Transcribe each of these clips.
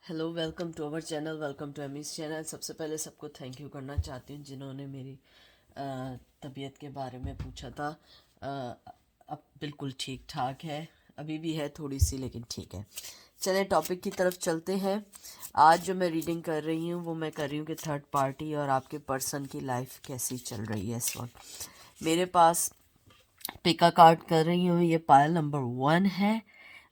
Hello, welcome to our channel, welcome to Amy's channel. सबसे पहले सबको थैंक यू करना चाहती हूँ जिन्होंने मेरी तबीयत के बारे में पूछा था। अब बिल्कुल ठीक ठाक है, अभी भी है थोड़ी सी, लेकिन ठीक है। चलें टॉपिक की तरफ चलते हैं। आज जो मैं रीडिंग कर रही हूँ वो मैं कर रही हूँ कि थर्ड पार्टी और आपके पर्सन की लाइफ कैसी चल रही है इस वक्त। मेरे पास पिका कार्ड कर रही हूँ, ये पायल नंबर 1 है,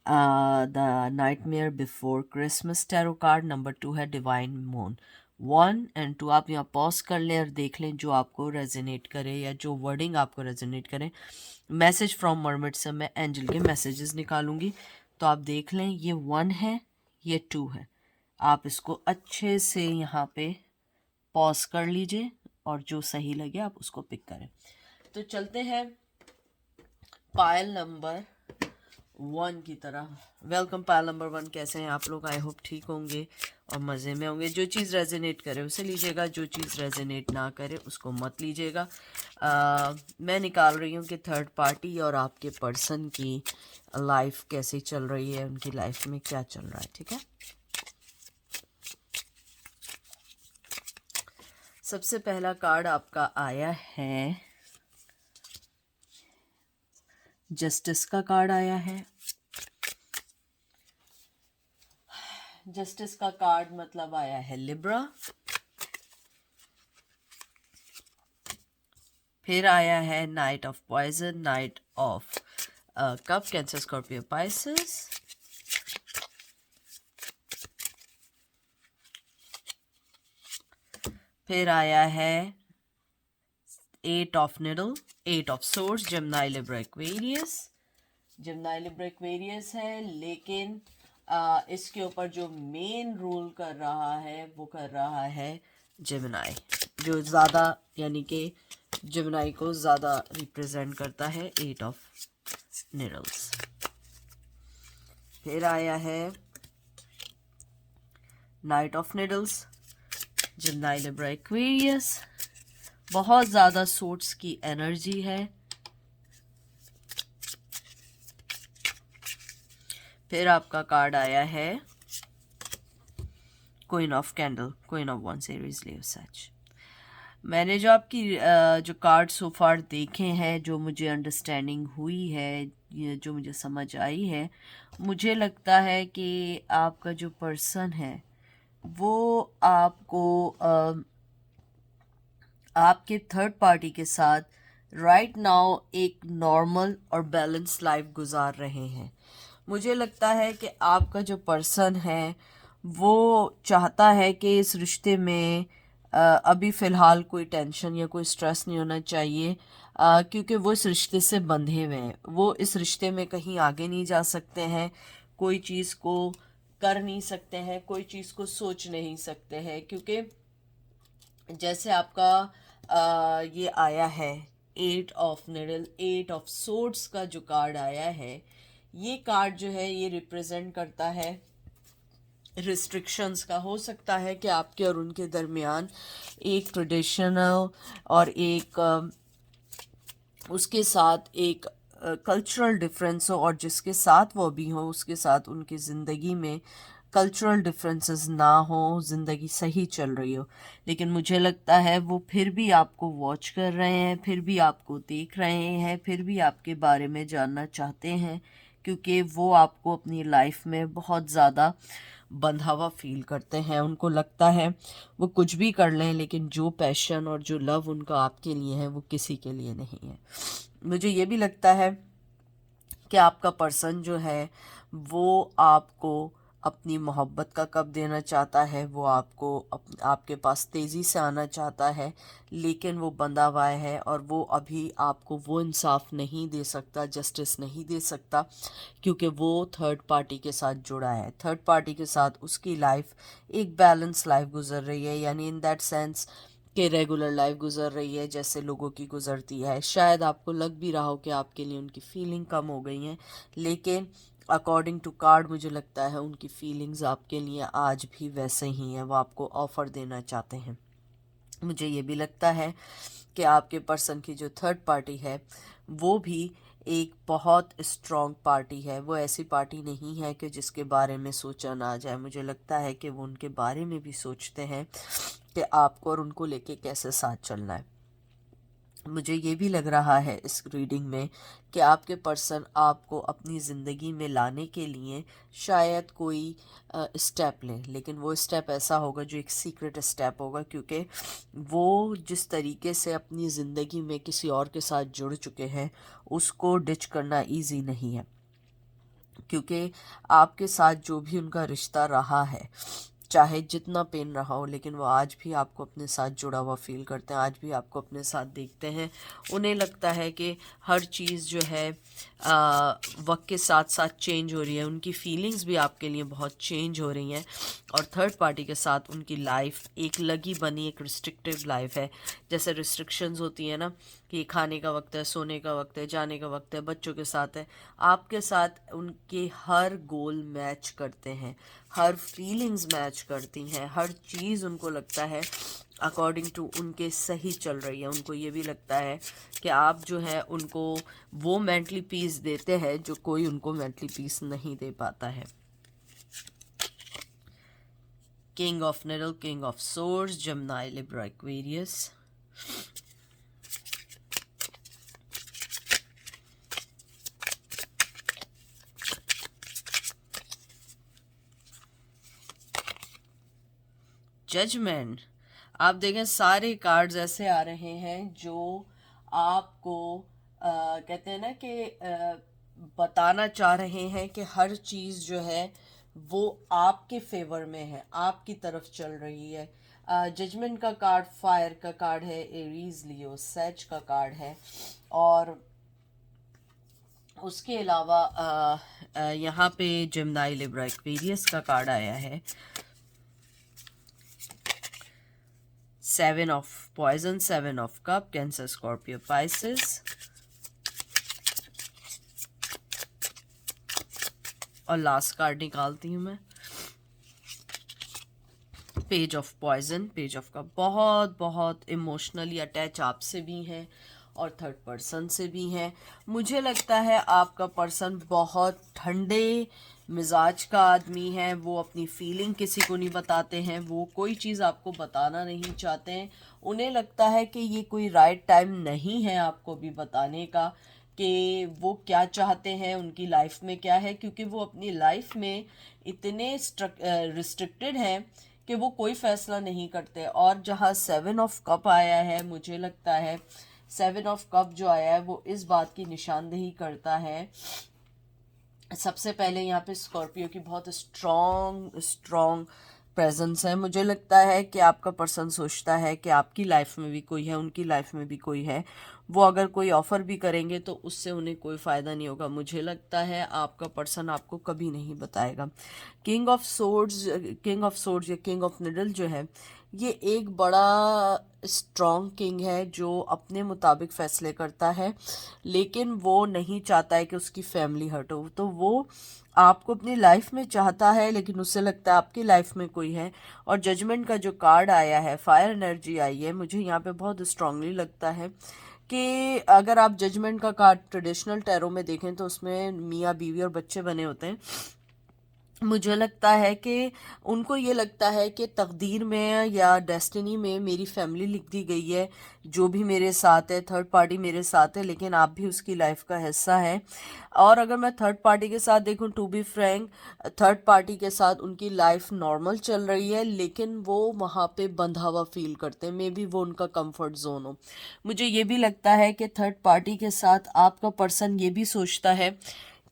the nightmare before Christmas tarot card. Number 2 है डिवाइन मून। 1 एंड 2 आप यहाँ पॉज कर लें और देख लें जो आपको रेजोनेट करे या जो वर्डिंग आपको रेजोनेट करे। मैसेज फ्रॉम मरमिड से मैं एंजल के मैसेजेस निकालूंगी, तो आप देख लें ये 1 है, ये 2 है। आप इसको अच्छे से यहाँ पे पॉज कर लीजिए और जो सही लगे आप उसको पिक करें। तो चलते हैं पायल नंबर 1 की तरह। वेलकम पायल नंबर 1, कैसे हैं आप लोग? आई होप ठीक होंगे और मज़े में होंगे। जो चीज़ रेजोनेट करे उसे लीजिएगा, जो चीज़ रेजोनेट ना करे उसको मत लीजिएगा। मैं निकाल रही हूँ कि थर्ड पार्टी और आपके पर्सन की लाइफ कैसी चल रही है, उनकी लाइफ में क्या चल रहा है। ठीक है, सबसे पहला कार्ड आपका आया है, जस्टिस का कार्ड आया है। जस्टिस का कार्ड मतलब आया है लिब्रा। फिर आया है knight of poison, knight of cup, Cancer Scorpio Pisces. फिर आया है 8 of needle, 8 of source, Gemini Libra Aquarius. Gemini Libra Aquarius है, लेकिन इसके ऊपर जो मेन रूल कर रहा है वो कर रहा है जेमिनी, जो ज़्यादा यानी कि जेमिनी को ज़्यादा रिप्रेजेंट करता है, 8 ऑफ निडल्स। फिर आया है knight of needles, Gemini Libra Aquarius, बहुत ज़्यादा सोर्ट्स की एनर्जी है। फिर आपका कार्ड आया है queen of candle, queen of वन सीरीज लीव सच। मैंने जो आपकी जो कार्ड सो फार देखे हैं, जो मुझे अंडरस्टैंडिंग हुई है, ये जो मुझे समझ आई है, मुझे लगता है कि आपका जो पर्सन है वो आपको आपके थर्ड पार्टी के साथ राइट नाउ एक नॉर्मल और बैलेंस लाइफ गुजार रहे हैं। मुझे लगता है कि आपका जो पर्सन है वो चाहता है कि इस रिश्ते में अभी फ़िलहाल कोई टेंशन या कोई स्ट्रेस नहीं होना चाहिए, क्योंकि वो इस रिश्ते से बंधे हुए हैं। वो इस रिश्ते में कहीं आगे नहीं जा सकते हैं, कोई चीज़ को कर नहीं सकते हैं, कोई चीज़ को सोच नहीं सकते हैं, क्योंकि जैसे आपका ये आया है 8 ऑफ निडल, 8 ऑफ सोर्ड्स का जो कार्ड आया है, ये कार्ड जो है ये रिप्रेजेंट करता है रिस्ट्रिक्शंस का। हो सकता है कि आपके और उनके दरमियान एक ट्रेडिशनल और एक उसके साथ एक कल्चरल डिफरेंस हो, और जिसके साथ वो भी हो उसके साथ उनकी ज़िंदगी में कल्चरल डिफरेंसेस ना हो, ज़िंदगी सही चल रही हो। लेकिन मुझे लगता है वो फिर भी आपको वॉच कर रहे हैं, फिर भी आपको देख रहे हैं, फिर भी आपके बारे में जानना चाहते हैं, क्योंकि वो आपको अपनी लाइफ में बहुत ज़्यादा बंधा हुआ फील करते हैं। उनको लगता है वो कुछ भी कर लें, लेकिन जो पैशन और जो लव उनका आपके लिए है वो किसी के लिए नहीं है। मुझे ये भी लगता है कि आपका पर्सन जो है वो आपको अपनी मोहब्बत का कब देना चाहता है, वो आपको आपके पास तेज़ी से आना चाहता है, लेकिन वो बंधा हुआ है और वो अभी आपको वो इंसाफ नहीं दे सकता, जस्टिस नहीं दे सकता, क्योंकि वो थर्ड पार्टी के साथ जुड़ा है। थर्ड पार्टी के साथ उसकी लाइफ एक बैलेंस लाइफ गुजर रही है, यानी इन दैट सेंस कि रेगुलर लाइफ गुजर रही है जैसे लोगों की गुजरती है। शायद आपको लग भी रहा हो कि आपके लिए उनकी फीलिंग कम हो गई हैं, लेकिन अकॉर्डिंग टू कार्ड मुझे लगता है उनकी फीलिंग्स आपके लिए आज भी वैसे ही हैं, वो आपको ऑफ़र देना चाहते हैं। मुझे ये भी लगता है कि आपके पर्सन की जो थर्ड पार्टी है वो भी एक बहुत स्ट्रॉन्ग पार्टी है। वो ऐसी पार्टी नहीं है कि जिसके बारे में सोचा ना जाए। मुझे लगता है कि वो उनके बारे में भी सोचते हैं कि आपको और उनको लेके कैसे साथ चलना है। मुझे ये भी लग रहा है इस रीडिंग में कि आपके पर्सन आपको अपनी ज़िंदगी में लाने के लिए शायद कोई स्टेप लें, लेकिन वो स्टेप ऐसा होगा जो एक सीक्रेट स्टेप होगा, क्योंकि वो जिस तरीके से अपनी ज़िंदगी में किसी और के साथ जुड़ चुके हैं उसको डिच करना इजी नहीं है। क्योंकि आपके साथ जो भी उनका रिश्ता रहा है, चाहे जितना पेन रहा हो, लेकिन वो आज भी आपको अपने साथ जुड़ा हुआ फील करते हैं, आज भी आपको अपने साथ देखते हैं। उन्हें लगता है कि हर चीज़ जो है वक्त के साथ साथ चेंज हो रही है। उनकी फीलिंग्स भी आपके लिए बहुत चेंज हो रही हैं। और थर्ड पार्टी के साथ उनकी लाइफ एक लगी बनी एक रिस्ट्रिक्टिव लाइफ है। जैसे रिस्ट्रिक्शंस होती है ना, कि खाने का वक्त है, सोने का वक्त है, जाने का वक्त है, बच्चों के साथ है। आपके साथ उनके हर गोल मैच करते हैं, हर फीलिंग्स मैच करती हैं, हर चीज़ उनको लगता है अकॉर्डिंग टू उनके सही चल रही है। उनको ये भी लगता है कि आप जो है उनको वो मेंटली पीस देते हैं जो कोई उनको मेंटली पीस नहीं दे पाता है। King of needle, king of swords, Gemini, Libra, Aquarius. Judgement. आप देखें सारे कार्ड्स ऐसे आ रहे हैं जो आपको कहते हैं ना कि बताना चाह रहे हैं कि हर चीज़ जो है वो आपके फेवर में है, आपकी तरफ चल रही है। जजमेंट का कार्ड फायर का कार्ड है, एरीज, लियो, सेज का कार्ड है। और उसके अलावा यहाँ पे जेमिनी, लिब्रा, एक्वेरियस का कार्ड आया है। Seven of poison, seven of cup, Cancer, Scorpio, Pisces. और लास्ट कार्ड निकालती हूँ मैं, page of poison, page of cup. बहुत बहुत इमोशनली अटैच आपसे भी हैं और थर्ड पर्सन से भी हैं। मुझे लगता है आपका पर्सन बहुत ठंडे मिजाज का आदमी है। वो अपनी फीलिंग किसी को नहीं बताते हैं, वो कोई चीज़ आपको बताना नहीं चाहते हैं। उन्हें लगता है कि ये कोई राइट टाइम नहीं है आपको भी बताने का कि वो क्या चाहते हैं, उनकी लाइफ में क्या है, क्योंकि वो अपनी लाइफ में इतने रिस्ट्रिक्टेड हैं कि वो कोई फैसला नहीं करते। और जहाँ सेवन ऑफ कप आया है, मुझे लगता है सेवन ऑफ कप जो आया है वो इस बात की निशानदेही करता है, सबसे पहले यहाँ पे स्कॉर्पियो की बहुत स्ट्रॉन्ग स्ट्रॉन्ग प्रेजेंस है। मुझे लगता है कि आपका पर्सन सोचता है कि आपकी लाइफ में भी कोई है, उनकी लाइफ में भी कोई है। वो अगर कोई ऑफ़र भी करेंगे तो उससे उन्हें कोई फ़ायदा नहीं होगा। मुझे लगता है आपका पर्सन आपको कभी नहीं बताएगा। King of swords, king of swords या किंग ऑफ निडल जो है, ये एक बड़ा स्ट्रॉन्ग किंग है जो अपने मुताबिक फ़ैसले करता है, लेकिन वो नहीं चाहता है कि उसकी फैमिली हर्ट हो। तो वो आपको अपनी लाइफ में चाहता है, लेकिन उससे लगता है आपकी लाइफ में कोई है। और जजमेंट का जो कार्ड आया है, फायर एनर्जी आई है, मुझे यहाँ पे बहुत स्ट्रांगली लगता है कि अगर आप जजमेंट का कार्ड ट्रेडिशनल टैरो में देखें तो उसमें मियाँ बीवी और बच्चे बने होते हैं। मुझे लगता है कि उनको ये लगता है कि तकदीर में या डेस्टिनी में मेरी फैमिली लिख दी गई है, जो भी मेरे साथ है, थर्ड पार्टी मेरे साथ है, लेकिन आप भी उसकी लाइफ का हिस्सा है। और अगर मैं थर्ड पार्टी के साथ देखूं, to be frank, third party के साथ उनकी लाइफ नॉर्मल चल रही है, लेकिन वो वहाँ पे बंधा हुआ फील करते हैं। मे बी वो उनका कंफर्ट जोन हो। मुझे ये भी लगता है कि थर्ड पार्टी के साथ आपका पर्सन ये भी सोचता है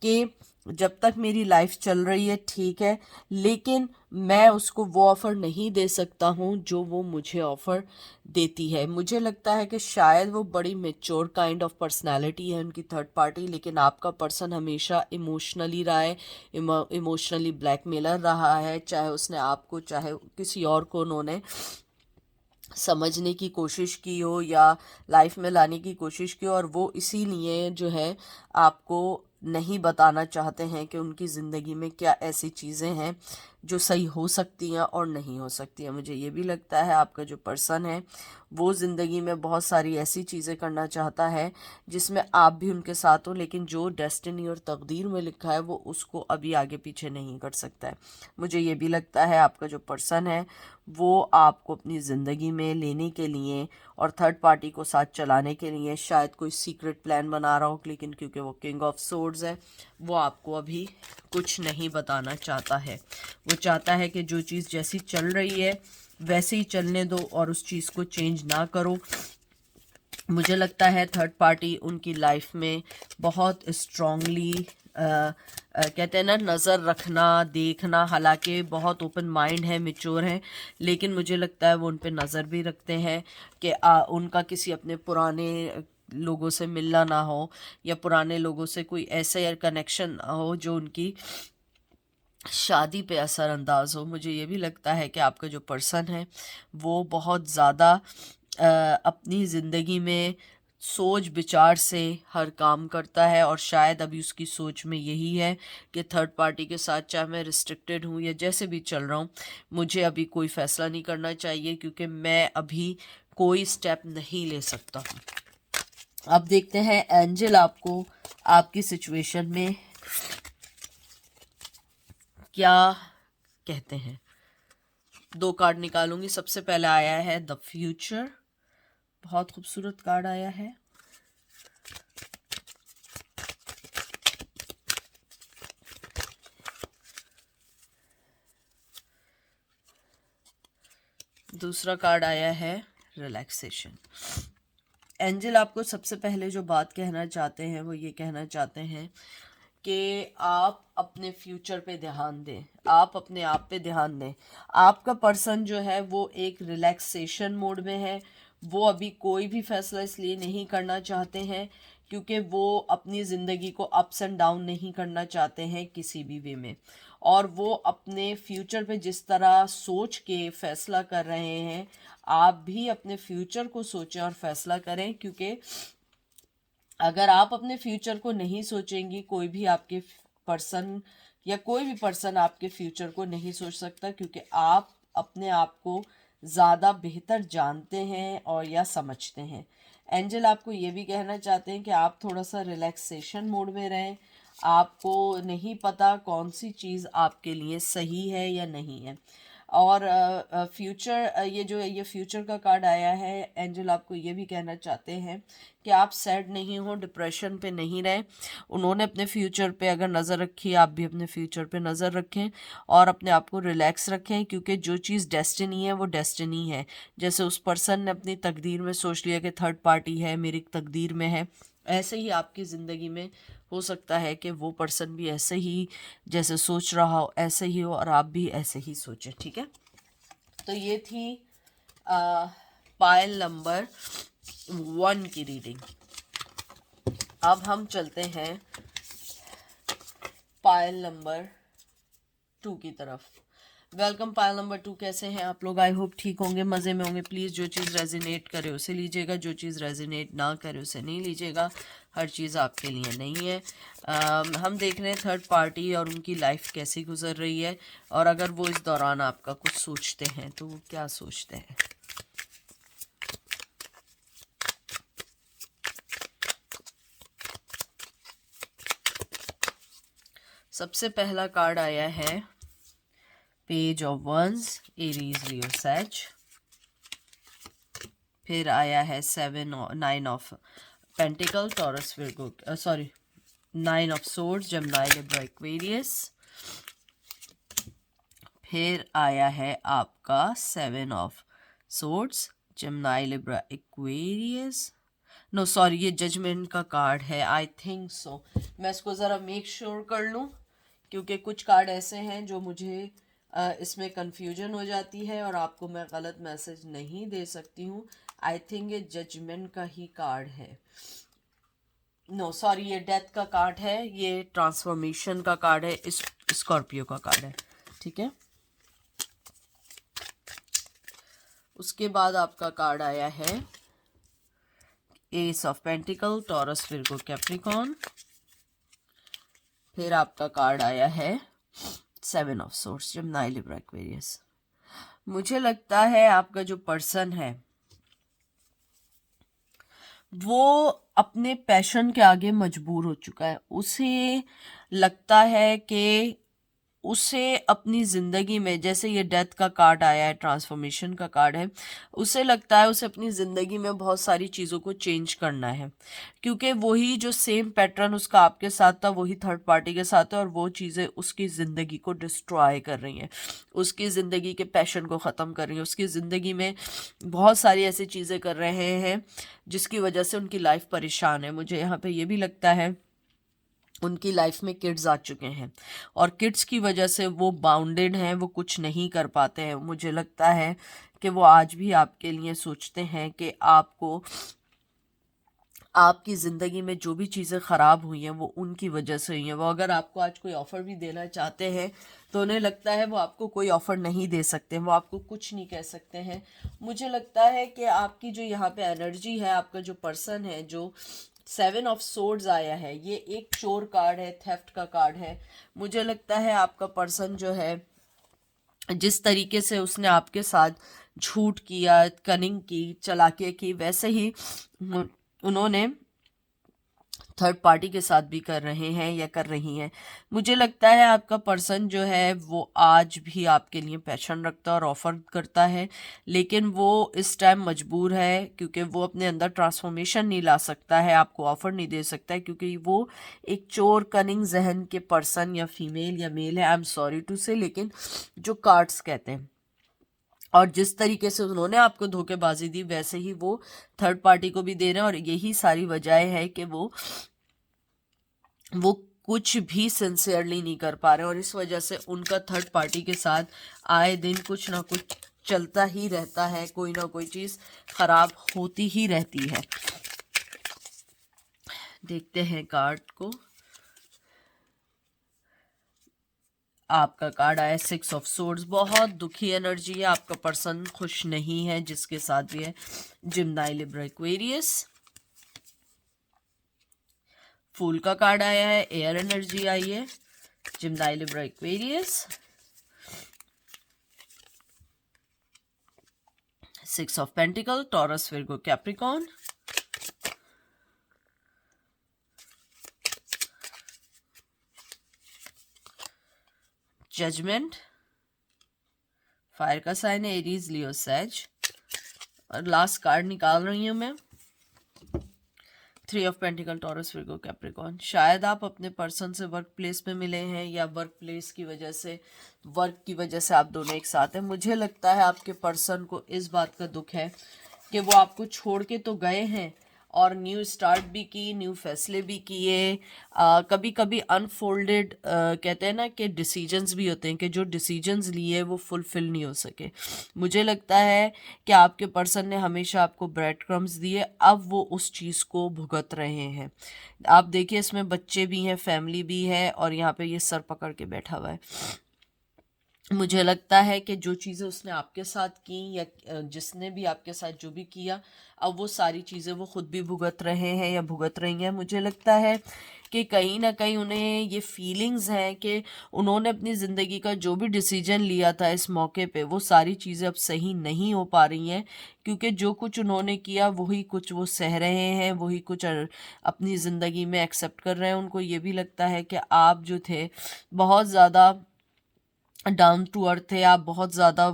कि जब तक मेरी लाइफ चल रही है ठीक है, लेकिन मैं उसको वो ऑफ़र नहीं दे सकता हूँ जो वो मुझे ऑफ़र देती है। मुझे लगता है कि शायद वो बड़ी मेच्योर काइंड ऑफ पर्सनालिटी है उनकी थर्ड पार्टी, लेकिन आपका पर्सन हमेशा इमोशनली रहा है, इमोशनली ब्लैकमेलर रहा है। चाहे उसने आपको, चाहे किसी और को उन्होंने समझने की कोशिश की हो या लाइफ में लाने की कोशिश की हो, और वो इसीलिए जो है आपको नहीं बताना चाहते हैं कि उनकी ज़िंदगी में क्या ऐसी चीज़ें हैं जो सही हो सकती हैं और नहीं हो सकती हैं। मुझे ये भी लगता है आपका जो पर्सन है वो ज़िंदगी में बहुत सारी ऐसी चीज़ें करना चाहता है जिसमें आप भी उनके साथ हो, लेकिन जो डेस्टिनी और तकदीर में लिखा है वो उसको अभी आगे पीछे नहीं कर सकता है। मुझे ये भी लगता है आपका जो पर्सन है वो आपको अपनी ज़िंदगी में लेने के लिए और थर्ड पार्टी को साथ चलाने के लिए शायद कोई सीक्रेट प्लान बना रहा हो, लेकिन क्योंकि वो किंग ऑफ सोर्ड्स है वो आपको अभी कुछ नहीं बताना चाहता है। वो चाहता है कि जो चीज़ जैसी चल रही है वैसे ही चलने दो और उस चीज़ को चेंज ना करो। मुझे लगता है थर्ड पार्टी उनकी लाइफ में बहुत स्ट्रांगली कहते हैं ना नज़र रखना देखना, हालांकि बहुत ओपन माइंड है, मेच्योर है, लेकिन मुझे लगता है वो उन पे नज़र भी रखते हैं कि उनका किसी अपने पुराने लोगों से मिलना ना हो या पुराने लोगों से कोई ऐसा कनेक्शन हो जो उनकी शादी पे असरअंदाज हो। मुझे ये भी लगता है कि आपका जो पर्सन है वो बहुत ज़्यादा अपनी ज़िंदगी में सोच विचार से हर काम करता है और शायद अभी उसकी सोच में यही है कि थर्ड पार्टी के साथ चाहे मैं रिस्ट्रिक्टेड हूँ या जैसे भी चल रहा हूँ मुझे अभी कोई फ़ैसला नहीं करना चाहिए क्योंकि मैं अभी कोई स्टेप नहीं ले सकता हूँ। अब देखते हैं एंजल आपको आपकी सिचुएशन में क्या कहते हैं। 2 कार्ड निकालूंगी। सबसे पहले आया है द फ्यूचर, बहुत खूबसूरत कार्ड आया है। दूसरा कार्ड आया है रिलैक्सेशन। एंजल आपको सबसे पहले जो बात कहना चाहते हैं वो ये कहना चाहते हैं कि आप अपने फ्यूचर पे ध्यान दें, आप अपने आप पे ध्यान दें। आपका पर्सन जो है वो एक रिलैक्सेशन मोड में है। वो अभी कोई भी फैसला इसलिए नहीं करना चाहते हैं क्योंकि वो अपनी ज़िंदगी को अप्स एंड डाउन नहीं करना चाहते हैं किसी भी वे में, और वो अपने फ्यूचर पे जिस तरह सोच के फैसला कर रहे हैं आप भी अपने फ्यूचर को सोचें और फैसला करें, क्योंकि अगर आप अपने फ्यूचर को नहीं सोचेंगी कोई भी आपके पर्सन या कोई भी पर्सन आपके फ्यूचर को नहीं सोच सकता, क्योंकि आप अपने आप को ज़्यादा बेहतर जानते हैं और या समझते हैं। एंजल आपको ये भी कहना चाहते हैं कि आप थोड़ा सा रिलैक्सेशन मोड में रहें। आपको नहीं पता कौन सी चीज़ आपके लिए सही है या नहीं है। और फ्यूचर ये जो है ये फ्यूचर का कार्ड आया है, एंजल आपको ये भी कहना चाहते हैं कि आप सैड नहीं हो, डिप्रेशन पे नहीं रहें। उन्होंने अपने फ्यूचर पे अगर नज़र रखी आप भी अपने फ्यूचर पे नज़र रखें और अपने आप को रिलैक्स रखें, क्योंकि जो चीज़ डेस्टिनी है वो डेस्टिनी है। जैसे उस पर्सन ने अपनी तकदीर में सोच लिया कि थर्ड पार्टी है मेरी तकदीर में है, ऐसे ही आपकी ज़िंदगी में हो सकता है कि वो पर्सन भी ऐसे ही जैसे सोच रहा हो ऐसे ही हो और आप भी ऐसे ही सोचें। ठीक है, तो ये थी पायल नंबर 1 की रीडिंग। अब हम चलते हैं पायल नंबर 2 की तरफ। वेलकम पायल नंबर 2, कैसे हैं आप लोग? आई होप ठीक होंगे, मज़े में होंगे। प्लीज़ जो चीज़ रेजिनेट करे उसे लीजिएगा, जो चीज़ रेजिनेट ना करे उसे नहीं लीजिएगा। हर चीज़ आपके लिए नहीं है। हम देख रहे हैं थर्ड पार्टी और उनकी लाइफ कैसी गुजर रही है, और अगर वो इस दौरान आपका कुछ सोचते हैं तो वो क्या सोचते हैं। सबसे पहला कार्ड आया है page of wands, Aries Leo Sag. फिर आया है 9 of pentacle, Taurus Virgo, sorry 9 of swords, Gemini Libra Aquarius. फिर आया है आपका 7 of swords, Gemini Libra Aquarius. No sorry, ये जजमेंट का कार्ड है, आई थिंक सो। मैं इसको ज़रा मेक श्योर कर लूँ, क्योंकि कुछ कार्ड ऐसे हैं जो मुझे इसमें कंफ्यूजन हो जाती है और आपको मैं गलत मैसेज नहीं दे सकती हूँ। आई थिंक ये जजमेंट का ही कार्ड है। नो सॉरी, ये डेथ का कार्ड है, ये ट्रांसफॉर्मेशन का कार्ड है, इस स्कॉर्पियो का कार्ड है। ठीक है, उसके बाद आपका कार्ड आया है S of pentacle, Taurus Virgo Capricorn. फिर आपका कार्ड आया है 7 of source, Gemini Libra Aquarius. मुझे लगता है आपका जो पर्सन है वो अपने पैशन के आगे मजबूर हो चुका है। उसे लगता है कि उसे अपनी ज़िंदगी में, जैसे ये डेथ का कार्ड आया है, ट्रांसफॉर्मेशन का कार्ड है, उसे लगता है उसे अपनी ज़िंदगी में बहुत सारी चीज़ों को चेंज करना है, क्योंकि वही जो सेम पैटर्न उसका आपके साथ था वही थर्ड पार्टी के साथ है, और वो चीज़ें उसकी ज़िंदगी को डिस्ट्रॉय कर रही हैं, उसकी ज़िंदगी के पैशन को ख़त्म कर रही हैं, उसकी ज़िंदगी में बहुत सारी ऐसी चीज़ें कर रहे हैं जिसकी वजह से उनकी लाइफ परेशान है। मुझे यहाँ पे ये भी लगता है उनकी लाइफ में किड्स आ चुके हैं, और किड्स की वजह से वो बाउंडेड हैं, वो कुछ नहीं कर पाते हैं। मुझे लगता है कि वो आज भी आपके लिए सोचते हैं कि आपको, आपकी ज़िंदगी में जो भी चीज़ें ख़राब हुई हैं वो उनकी वजह से हुई हैं। वो अगर आपको आज कोई ऑफ़र भी देना चाहते हैं तो उन्हें लगता है वो आपको कोई ऑफ़र नहीं दे सकते, वो आपको कुछ नहीं कह सकते हैं। मुझे लगता है कि आपकी जो यहाँ पे एनर्जी है, आपका जो पर्सन है, जो 7 ऑफ सोर्ड्स आया है, ये एक चोर कार्ड है, थेफ्ट का कार्ड है। मुझे लगता है आपका पर्सन जो है, जिस तरीके से उसने आपके साथ झूठ किया, कनिंग की, चालाकी की, वैसे ही उन्होंने थर्ड पार्टी के साथ भी कर रहे हैं या कर रही हैं। मुझे लगता है आपका पर्सन जो है वो आज भी आपके लिए पैशन रखता है और ऑफ़र करता है, लेकिन वो इस टाइम मजबूर है क्योंकि वो अपने अंदर ट्रांसफॉर्मेशन नहीं ला सकता है, आपको ऑफ़र नहीं दे सकता है, क्योंकि वो एक चोर कनिंग जहन के पर्सन या फीमेल या मेल है, आई एम सॉरी टू से, लेकिन जो कार्ड्स कहते हैं, और जिस तरीके से उन्होंने आपको धोखेबाजी दी वैसे ही वो थर्ड पार्टी को भी दे रहे हैं, और यही सारी वजह है कि वो कुछ भी सिंसियरली नहीं कर पा रहे, और इस वजह से उनका थर्ड पार्टी के साथ आए दिन कुछ ना कुछ चलता ही रहता है, कोई ना कोई चीज़ खराब होती ही रहती है। देखते हैं कार्ड को। आपका कार्ड आया 6 ऑफ सोर्ड्स। बहुत दुखी एनर्जी है, आपका पर्सन खुश नहीं है जिसके साथ भी है। Gemini Libra Aquarius. फूल का कार्ड आया है, एयर एनर्जी आई है। Gemini Libra Aquarius. 6 of pentacle, Taurus Virgo Capricorn. Judgement, fire का साइन है, एरीज, लियो, सैज। और लास्ट कार्ड निकाल रही हूं मैं, 3 of pentacle, Taurus Virgo Capricorn. शायद आप अपने पर्सन से वर्क प्लेस में मिले हैं, या वर्क प्लेस की वजह से, वर्क की वजह से आप दोनों एक साथ हैं। मुझे लगता है आपके पर्सन को इस बात का दुख है कि वो आपको छोड़ के तो गए हैं, और न्यू स्टार्ट भी की, न्यू फैसले भी किए। कभी कभी अनफोल्डेड कहते हैं ना कि डिसीजंस भी होते हैं, कि जो डिसीजंस लिए वो फुलफिल नहीं हो सके। मुझे लगता है कि आपके पर्सन ने हमेशा आपको ब्रेड क्रम्स दिए, अब वो उस चीज़ को भुगत रहे हैं। आप देखिए इसमें बच्चे भी हैं, फैमिली भी है, और यहाँ पे ये सर पकड़ के बैठा हुआ है। मुझे लगता है कि जो चीज़ें उसने आपके साथ की, या जिसने भी आपके साथ जो भी किया, अब वो सारी चीज़ें वो खुद भी भुगत रहे हैं या भुगत रही हैं। मुझे लगता है कि कहीं ना कहीं उन्हें ये फीलिंग्स हैं कि उन्होंने अपनी ज़िंदगी का जो भी डिसीजन लिया था इस मौके पे, वो सारी चीज़ें अब सही नहीं हो पा रही हैं, क्योंकि जो कुछ उन्होंने किया वही कुछ वो सह रहे हैं, वही कुछ अपनी ज़िंदगी में एक्सेप्ट कर रहे हैं। उनको ये भी लगता है कि आप जो थे बहुत ज़्यादा डाउन टू अर्थ थे, आप बहुत ज़्यादा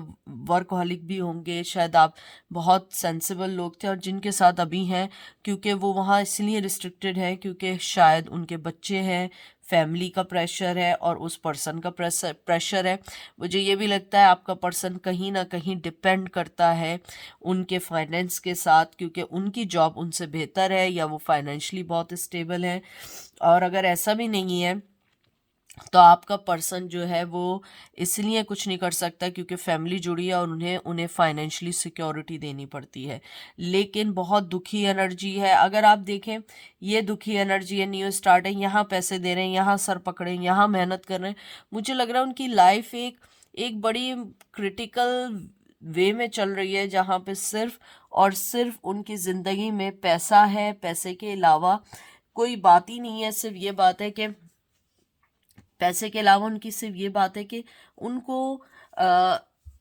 वर्कहॉलिक भी होंगे, शायद आप बहुत सेंसिबल लोग थे, और जिनके साथ अभी हैं, क्योंकि वो वहाँ इसलिए रिस्ट्रिक्टेड है क्योंकि शायद उनके बच्चे हैं, फैमिली का प्रेशर है, और उस पर्सन का प्रेशर है। मुझे ये भी लगता है आपका पर्सन कहीं ना कहीं डिपेंड करता है उनके फाइनेंस के साथ, क्योंकि उनकी जॉब उनसे बेहतर है, या वो फाइनेंशली बहुत स्टेबल है। और अगर ऐसा भी नहीं है तो आपका पर्सन जो है वो इसलिए कुछ नहीं कर सकता क्योंकि फैमिली जुड़ी है, और उन्हें फाइनेंशियली सिक्योरिटी देनी पड़ती है। लेकिन बहुत दुखी एनर्जी है, अगर आप देखें ये दुखी एनर्जी है, न्यू स्टार्ट है, यहाँ पैसे दे रहे हैं, यहाँ सर पकड़े हैं, यहाँ मेहनत कर रहे हैं। मुझे लग रहा है उनकी लाइफ एक बड़ी क्रिटिकल वे में चल रही है, जहाँ पे सिर्फ और सिर्फ उनकी ज़िंदगी में पैसा है, पैसे के अलावा कोई बात ही नहीं है। सिर्फ ये बात है कि पैसे के अलावा उनकी सिर्फ ये बात है कि उनको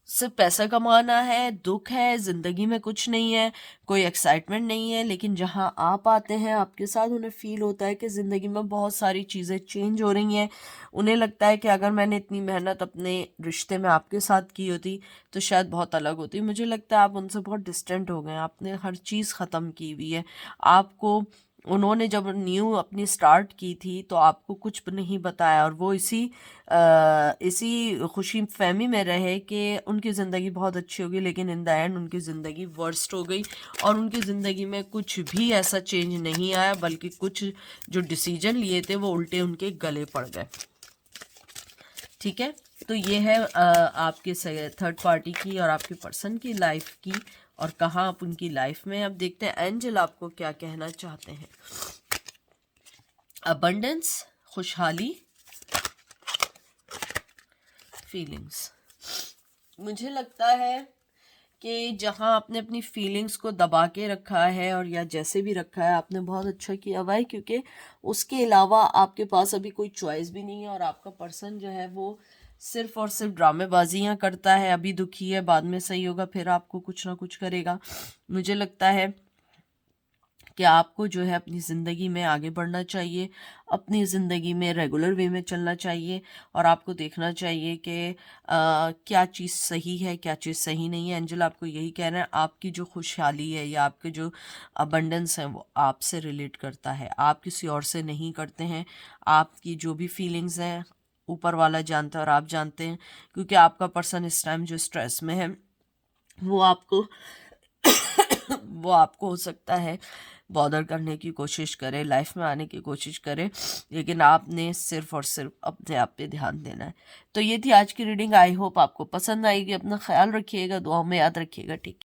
सिर्फ पैसा कमाना है, दुख है, ज़िंदगी में कुछ नहीं है, कोई एक्साइटमेंट नहीं है। लेकिन जहाँ आप आते हैं आपके साथ उन्हें फ़ील होता है कि ज़िंदगी में बहुत सारी चीज़ें चेंज हो रही हैं। उन्हें लगता है कि अगर मैंने इतनी मेहनत अपने रिश्ते में आपके साथ की होती तो शायद बहुत अलग होती। मुझे लगता है आप उनसे बहुत डिस्टेंट हो गए हैं, आपने हर चीज़ ख़त्म की हुई है। आपको उन्होंने जब न्यू अपनी स्टार्ट की थी तो आपको कुछ नहीं बताया, और वो इसी खुशी फहमी में रहे कि उनकी ज़िंदगी बहुत अच्छी होगी, लेकिन इन द एंड उनकी ज़िंदगी वर्स्ट हो गई और उनकी ज़िंदगी में कुछ भी ऐसा चेंज नहीं आया, बल्कि कुछ जो डिसीजन लिए थे वो उल्टे उनके गले पड़ गए। ठीक है, तो ये है आपके थर्ड पार्टी की और आपके पर्सन की लाइफ की, और कहाँ आप उनकी लाइफ में। अब देखते हैं एंजल आपको क्या कहना चाहते हैं। अबंडेंस, खुशहाली, फीलिंग्स। मुझे लगता है कि जहाँ आपने अपनी फीलिंग्स को दबा के रखा है, और या जैसे भी रखा है, आपने बहुत अच्छा किया हुआ है, क्योंकि उसके अलावा आपके पास अभी कोई चॉइस भी नहीं है। और आपका पर्सन जो है वो सिर्फ और सिर्फ ड्रामेबाजियाँ करता है। अभी दुखी है, बाद में सही होगा, फिर आपको कुछ ना कुछ करेगा। मुझे लगता है कि आपको जो है अपनी ज़िंदगी में आगे बढ़ना चाहिए, अपनी ज़िंदगी में रेगुलर वे में चलना चाहिए, और आपको देखना चाहिए कि क्या चीज़ सही है, क्या चीज़ सही नहीं है। एंजल आपको यही कह रहे हैं, आपकी जो खुशहाली है या आपके जो अबंडेंस है वो आपसे रिलेट करता है, आप किसी और से नहीं करते हैं। आपकी जो भी फीलिंग्स हैं ऊपर वाला जानता है और आप जानते हैं, क्योंकि आपका पर्सन इस टाइम जो स्ट्रेस में है वो आपको वो आपको हो सकता है बॉदर करने की कोशिश करे, लाइफ में आने की कोशिश करे, लेकिन आपने सिर्फ और सिर्फ अपने आप पे ध्यान देना है। तो ये थी आज की रीडिंग। आई होप आपको पसंद आएगी। अपना ख्याल रखिएगा, दुआ में याद रखिएगा। ठीक है।